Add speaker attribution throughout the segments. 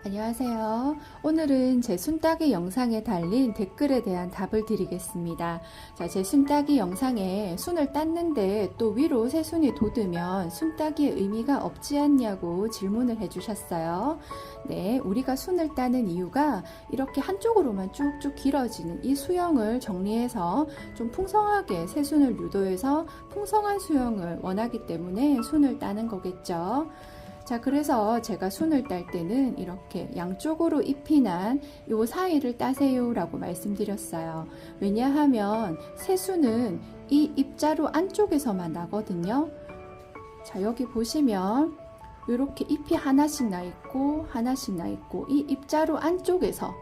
Speaker 1: 안녕하세요. 오늘은 제 순따기 영상에 달린 댓글에 대한 답을 드리겠습니다. 자, 제 순따기 영상에 순을 땄는데 또 위로 새순이 돋으면 순따기의 의미가 없지 않냐고 질문을 해주셨어요. 네, 우리가 순을 따는 이유가 이렇게 한쪽으로만 쭉쭉 길어지는 이 수영을 정리해서 좀 풍성하게 새순을 유도해서 풍성한 수영을 원하기 때문에 순을 따는 거겠죠. 자, 그래서 제가 순을 딸 때는 이렇게 양쪽으로 잎이 난 요 사이를 따세요 라고 말씀드렸어요. 왜냐하면 새순은 이 잎자루 안쪽에서만 나거든요. 자, 여기 보시면 이렇게 잎이 하나씩 나 있고 하나씩 나 있고 이 잎자루 안쪽에서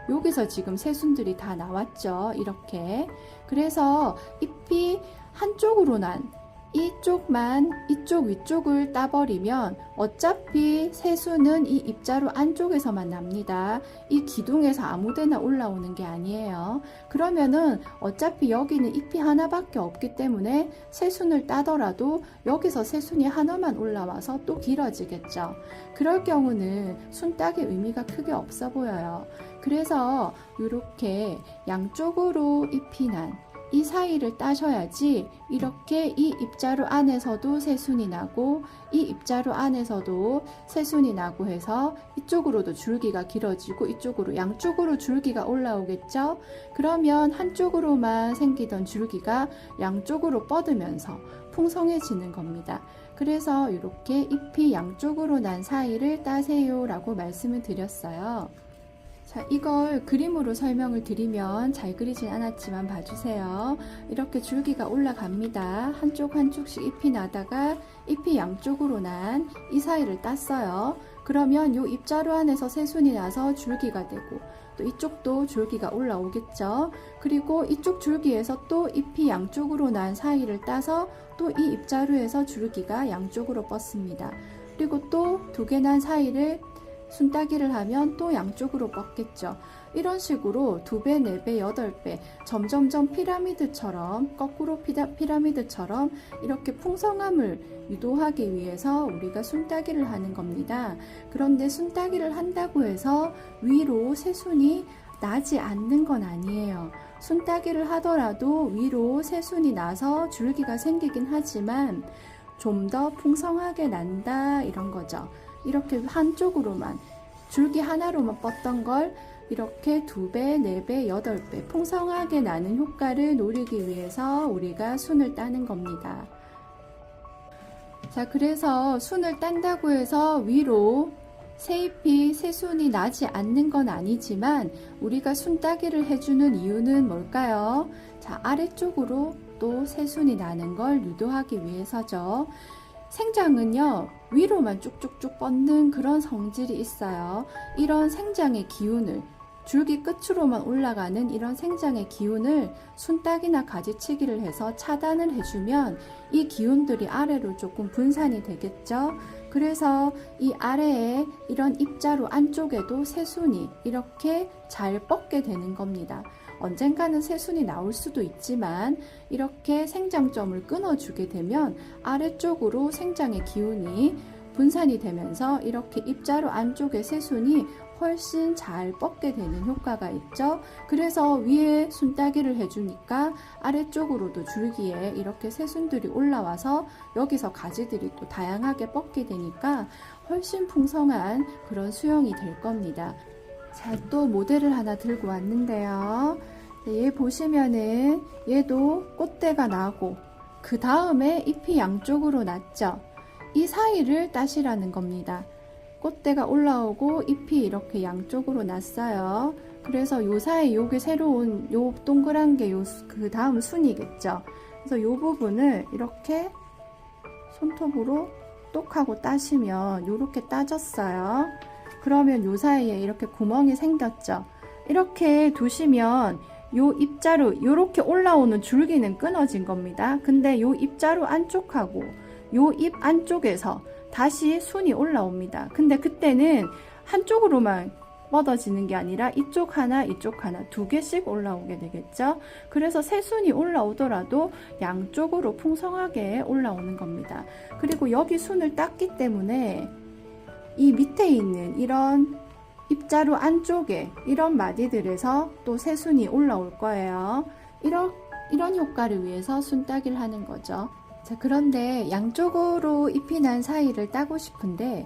Speaker 1: 여기서 지금 새순들이 다 나왔죠. 이렇게. 그래서 잎이 한쪽으로 난 이쪽만 이쪽 위쪽을 따버리면 어차피 새순은 이 잎자루 안쪽에서만 납니다. 이 기둥에서 아무데나 올라오는 게 아니에요. 그러면은 어차피 여기는 잎이 하나밖에 없기 때문에 새순을 따더라도 여기서 새순이 하나만 올라와서 또 길어지겠죠. 그럴 경우는 순 따기 의미가 크게 없어 보여요. 그래서 이렇게 양쪽으로 잎이 난 이 사이를 따셔야지 이렇게 이 잎자루 안에서도 새순이 나고 이 잎자루 안에서도 새순이 나고 해서 이쪽으로도 줄기가 길어지고 이쪽으로 양쪽으로 줄기가 올라오겠죠. 그러면 한쪽으로만 생기던 줄기가 양쪽으로 뻗으면서 풍성해지는 겁니다. 그래서 이렇게 잎이 양쪽으로 난 사이를 따세요 라고 말씀을 드렸어요. 자, 이걸 그림으로 설명을 드리면 잘 그리진 않았지만 봐주세요. 이렇게 줄기가 올라갑니다. 한쪽 한쪽씩 잎이 나다가 잎이 양쪽으로 난 이 사이를 땄어요. 그러면 이 잎자루 안에서 새순이 나서 줄기가 되고 또 이쪽도 줄기가 올라오겠죠. 그리고 이쪽 줄기에서 또 잎이 양쪽으로 난 사이를 따서 또 이 잎자루에서 줄기가 양쪽으로 뻗습니다. 그리고 또 두 개 난 사이를 순따기를 하면 또 양쪽으로 뻗겠죠. 이런 식으로 2배, 4배, 8배 점점점 피라미드처럼 거꾸로 피라미드처럼 이렇게 풍성함을 유도하기 위해서 우리가 순따기를 하는 겁니다. 그런데 순따기를 한다고 해서 위로 새순이 나지 않는 건 아니에요. 순따기를 하더라도 위로 새순이 나서 줄기가 생기긴 하지만 좀 더 풍성하게 난다 이런 거죠. 이렇게 한쪽으로만 줄기 하나로만 뻗던 걸 이렇게 2배, 4배, 8배 풍성하게 나는 효과를 노리기 위해서 우리가 순을 따는 겁니다. 자, 그래서 순을 딴다고 해서 위로 새잎이 새순이 나지 않는 건 아니지만 우리가 순 따기를 해주는 이유는 뭘까요? 자, 아래쪽으로 또 새순이 나는 걸 유도하기 위해서죠. 생장은요, 위로만 쭉쭉쭉 뻗는 그런 성질이 있어요. 이런 생장의 기운을, 줄기 끝으로만 올라가는 이런 생장의 기운을 순따기나 가지치기를 해서 차단을 해주면 이 기운들이 아래로 조금 분산이 되겠죠. 그래서 이 아래에 이런 잎자루 안쪽에도 새순이 이렇게 잘 뻗게 되는 겁니다. 언젠가는 새순이 나올 수도 있지만 이렇게 생장점을 끊어주게 되면 아래쪽으로 생장의 기운이 분산이 되면서 이렇게 잎자루 안쪽에 새순이 훨씬 잘 뻗게 되는 효과가 있죠. 그래서 위에 순따기를 해주니까 아래쪽으로도 줄기에 이렇게 새순들이 올라와서 여기서 가지들이 또 다양하게 뻗게 되니까 훨씬 풍성한 그런 수영이 될 겁니다. 자, 또 모델을 하나 들고 왔는데요. 얘 보시면은 얘도 꽃대가 나고 그 다음에 잎이 양쪽으로 났죠. 이 사이를 따시라는 겁니다. 꽃대가 올라오고 잎이 이렇게 양쪽으로 났어요. 그래서 요 사이 요게 새로운 요 동그란 게 요 그 다음 순이겠죠. 그래서 요 부분을 이렇게 손톱으로 똑 하고 따시면 요렇게 따졌어요. 그러면 요 사이에 이렇게 구멍이 생겼죠. 이렇게 두시면 요 잎자루 요렇게 올라오는 줄기는 끊어진 겁니다. 근데 요 잎자루 안쪽하고 요 잎 안쪽에서 다시 순이 올라옵니다. 근데 그때는 한쪽으로만 뻗어지는 게 아니라 이쪽 하나 이쪽 하나 2개씩 올라오게 되겠죠. 그래서 새순이 올라오더라도 양쪽으로 풍성하게 올라오는 겁니다. 그리고 여기 순을 땄기 때문에 이 밑에 있는 이런 입자루 안쪽에 이런 마디들에서 또 새순이 올라올 거예요. 이런 효과를 위해서 순 따기를 하는 거죠. 자, 그런데 양쪽으로 잎이 난 사이를 따고 싶은데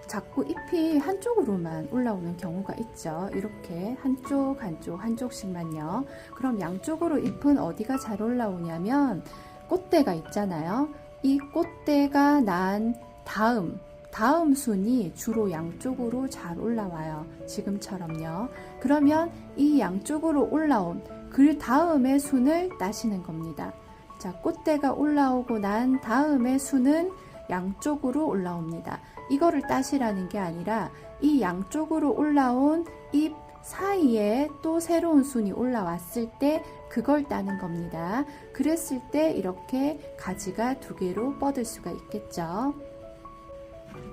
Speaker 1: 자꾸 잎이 한쪽으로만 올라오는 경우가 있죠. 이렇게 한쪽씩만요. 그럼 양쪽으로 잎은 어디가 잘 올라오냐면 꽃대가 있잖아요. 이 꽃대가 난 다음 순이 주로 양쪽으로 잘 올라와요. 지금처럼요. 그러면 이 양쪽으로 올라온 그 다음의 순을 따시는 겁니다. 자, 꽃대가 올라오고 난 다음의 순은 양쪽으로 올라옵니다. 이거를 따시라는 게 아니라 이 양쪽으로 올라온 잎 사이에 또 새로운 순이 올라왔을 때 그걸 따는 겁니다. 그랬을 때 이렇게 가지가 두 개로 뻗을 수가 있겠죠.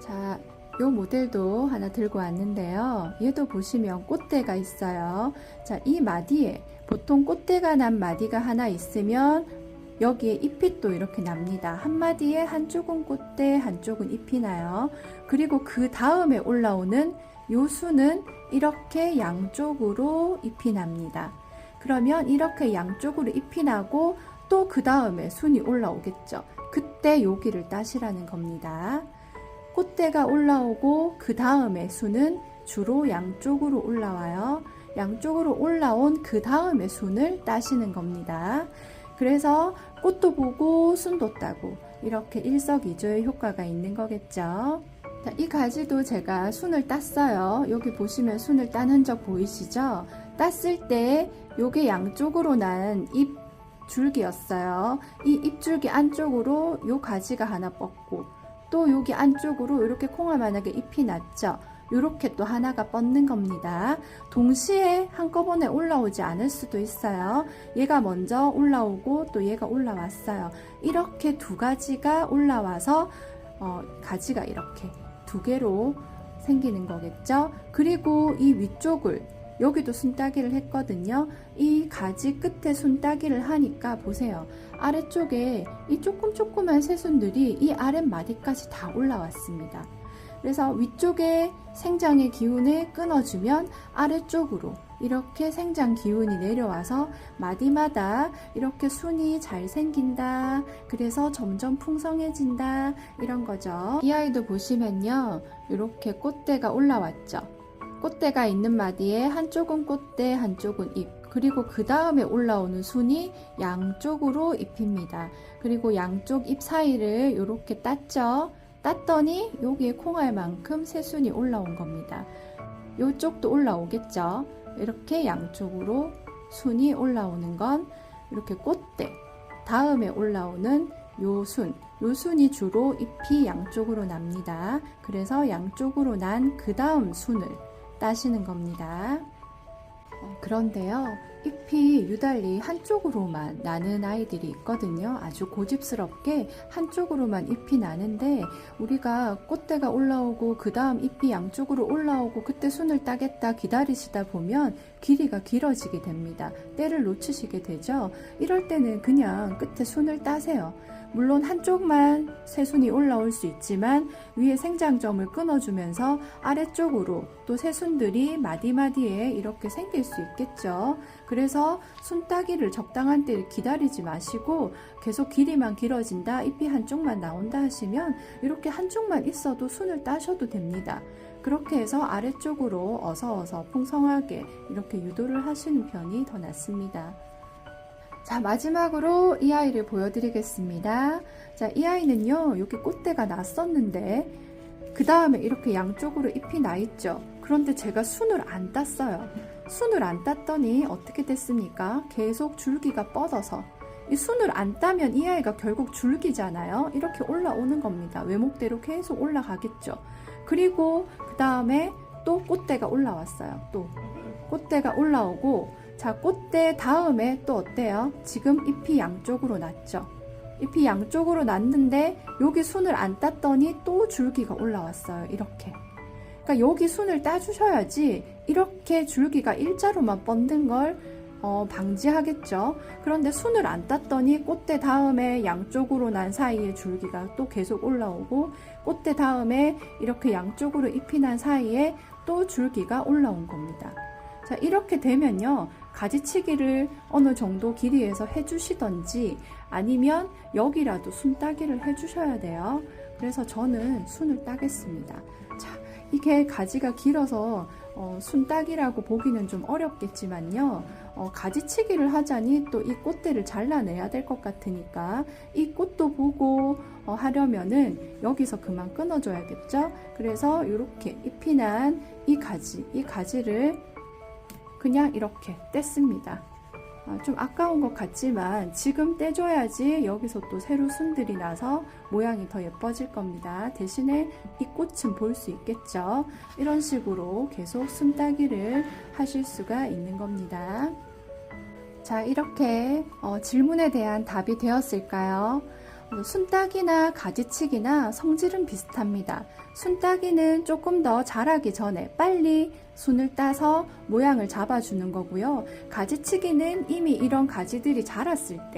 Speaker 1: 자, 요 모델도 하나 들고 왔는데요. 얘도 보시면 꽃대가 있어요. 자, 이 마디에 보통 꽃대가 난 마디가 하나 있으면 여기에 잎이 또 이렇게 납니다. 한 마디에 한쪽은 꽃대, 한쪽은 잎이 나요. 그리고 그 다음에 올라오는 요 수는 이렇게 양쪽으로 잎이 납니다. 그러면 이렇게 양쪽으로 잎이 나고 또 그 다음에 순이 올라오겠죠. 그때 여기를 따시라는 겁니다. 꽃대가 올라오고 그 다음에 순은 주로 양쪽으로 올라와요. 양쪽으로 올라온 그 다음에 순을 따시는 겁니다. 그래서 꽃도 보고 순도 따고 이렇게 일석이조의 효과가 있는 거겠죠. 자, 이 가지도 제가 순을 땄어요. 여기 보시면 순을 딴 흔적 보이시죠? 땄을 때 요게 양쪽으로 난 잎 줄기였어요. 이 잎줄기 안쪽으로 요 가지가 하나 뻗고 또 여기 안쪽으로 이렇게 콩알만하게 잎이 났죠. 이렇게 또 하나가 뻗는 겁니다. 동시에 한꺼번에 올라오지 않을 수도 있어요. 얘가 먼저 올라오고 또 얘가 올라왔어요. 이렇게 두 가지가 올라와서 가지가 이렇게 두 개로 생기는 거겠죠. 그리고 이 위쪽을 여기도 순따기를 했거든요. 이 가지 끝에 순따기를 하니까 보세요. 아래쪽에 이 조그만 새순들이 이 아랫마디까지 다 올라왔습니다. 그래서 위쪽에 생장의 기운을 끊어주면 아래쪽으로 이렇게 생장 기운이 내려와서 마디마다 이렇게 순이 잘 생긴다. 그래서 점점 풍성해진다. 이런 거죠. 이 아이도 보시면요. 이렇게 꽃대가 올라왔죠. 꽃대가 있는 마디에 한쪽은 꽃대, 한쪽은 잎. 그리고 그 다음에 올라오는 순이 양쪽으로 잎입니다. 그리고 양쪽 잎 사이를 이렇게 땄죠. 땄더니 여기에 콩알만큼 새순이 올라온 겁니다. 이쪽도 올라오겠죠. 이렇게 양쪽으로 순이 올라오는 건 이렇게 꽃대, 다음에 올라오는 요 순이 주로 잎이 양쪽으로 납니다. 그래서 양쪽으로 난 그 다음 순을 따시는 겁니다. 그런데요, 잎이 유달리 한쪽으로만 나는 아이들이 있거든요. 아주 고집스럽게 한쪽으로만 잎이 나는데 우리가 꽃대가 올라오고 그 다음 잎이 양쪽으로 올라오고 그때 순을 따겠다 기다리시다 보면 길이가 길어지게 됩니다. 때를 놓치시게 되죠. 이럴 때는 그냥 끝에 순을 따세요. 물론 한쪽만 새순이 올라올 수 있지만 위에 생장점을 끊어주면서 아래쪽으로 또 새순들이 마디마디에 이렇게 생길 수 있겠죠. 그래서 순 따기를 적당한 때를 기다리지 마시고 계속 길이만 길어진다, 잎이 한쪽만 나온다 하시면 이렇게 한쪽만 있어도 순을 따셔도 됩니다. 그렇게 해서 아래쪽으로 어서 풍성하게 이렇게 유도를 하시는 편이 더 낫습니다. 자, 마지막으로 이 아이를 보여드리겠습니다. 자, 이 아이는요, 여기 꽃대가 났었는데 그 다음에 이렇게 양쪽으로 잎이 나 있죠. 그런데 제가 순을 안 땄어요. 순을 안 땄더니 어떻게 됐습니까? 계속 줄기가 뻗어서 이 순을 안 따면 이 아이가 결국 줄기잖아요. 이렇게 올라오는 겁니다. 외목대로 계속 올라가겠죠. 그리고 그 다음에 또 꽃대가 올라왔어요. 또 꽃대가 올라오고, 자, 꽃대 다음에 또 어때요? 지금 잎이 양쪽으로 났죠. 잎이 양쪽으로 났는데 여기 순을 안 땄더니 또 줄기가 올라왔어요. 이렇게. 그러니까 여기 순을 따주셔야지 이렇게 줄기가 일자로만 뻗는 걸 방지하겠죠. 그런데 순을 안 땄더니 꽃대 다음에 양쪽으로 난 사이에 줄기가 또 계속 올라오고, 꽃대 다음에 이렇게 양쪽으로 잎이 난 사이에 또 줄기가 올라온 겁니다. 자, 이렇게 되면요, 가지치기를 어느 정도 길이에서 해주시던지 아니면 여기라도 순 따기를 해주셔야 돼요. 그래서 저는 순을 따겠습니다. 자, 이게 가지가 길어서 순 따기라고 보기는 좀 어렵겠지만요, 가지치기를 하자니 또 이 꽃대를 잘라내야 될 것 같으니까 이 꽃도 보고 하려면은 여기서 그만 끊어줘야겠죠. 그래서 이렇게 잎이 난 이 가지를 그냥 이렇게 뗐습니다. 좀 아까운 것 같지만 지금 떼줘야지 여기서 또 새로 순들이 나서 모양이 더 예뻐질 겁니다. 대신에 이 꽃은 볼 수 있겠죠. 이런 식으로 계속 순 따기를 하실 수가 있는 겁니다. 자, 이렇게 질문에 대한 답이 되었을까요? 순따기나 가지치기나 성질은 비슷합니다. 순따기는 조금 더 자라기 전에 빨리 순을 따서 모양을 잡아주는 거고요. 가지치기는 이미 이런 가지들이 자랐을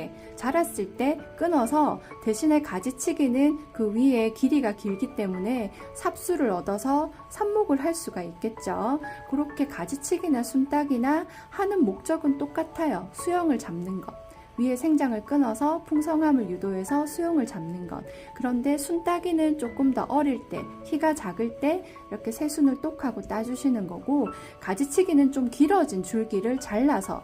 Speaker 1: 때 끊어서, 대신에 가지치기는 그 위에 길이가 길기 때문에 삽수를 얻어서 삽목을 할 수가 있겠죠. 그렇게 가지치기나 순따기나 하는 목적은 똑같아요. 수영을 잡는 것. 위에 생장을 끊어서 풍성함을 유도해서 수용을 잡는 것. 그런데 순따기는 조금 더 어릴 때, 키가 작을 때 이렇게 새순을 똑하고 따주시는 거고, 가지치기는 좀 길어진 줄기를 잘라서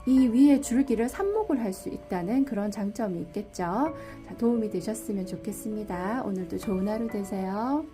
Speaker 1: 이 위에 줄기를 삽목을 할 수 있다는 그런 장점이 있겠죠. 자, 도움이 되셨으면 좋겠습니다. 오늘도 좋은 하루 되세요.